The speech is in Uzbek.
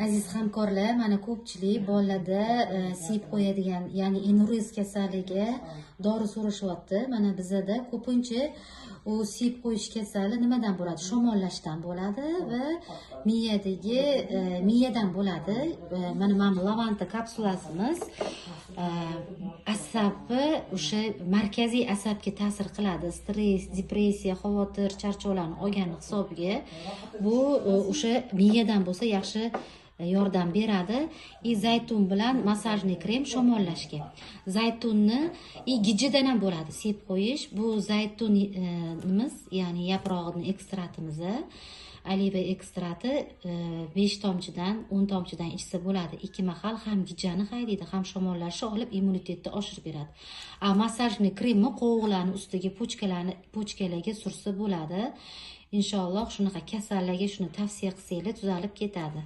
Aziz hamkorlar, mana ko'pchilik bolalarda siyib qo'yadigan, ya'ni enuriz kasaliga dori so'rashyapti. Mana bizada ko'pincha u siyib qo'yish kasali nimadan bo'ladi? Shamollashdan bo'ladi va miyadan bo'ladi. Mana lavanta kapsulasimiz asabni o'sha markaziy asabga ta'sir qiladi. Stress, depressiya, xavotir, charchovlarni olgani hisobiga bu o'sha miyadan bo'lsa yaxshi yordam beradi. Zaytun bilan masajli krem shamollashga. Zaytunni gijidan ham bo'ladi siyib qo'yish. Bu zaytunimiz, ya'ni yaprog'ining ekstraktimiz. Oliva ekstrakti 5 tomchidan 10 tomchidan ichsa bo'ladi. 2 mahal ham gijani haydaydi, ham shamollashni olib immunitetni oshirib beradi. Masajli kremni qovoqlarni ustiga, pochkalarga sursa bo'ladi. Inshaalloh shunaqa kasallarga shuni tavsiya qilsanglar tuzalib ketadi.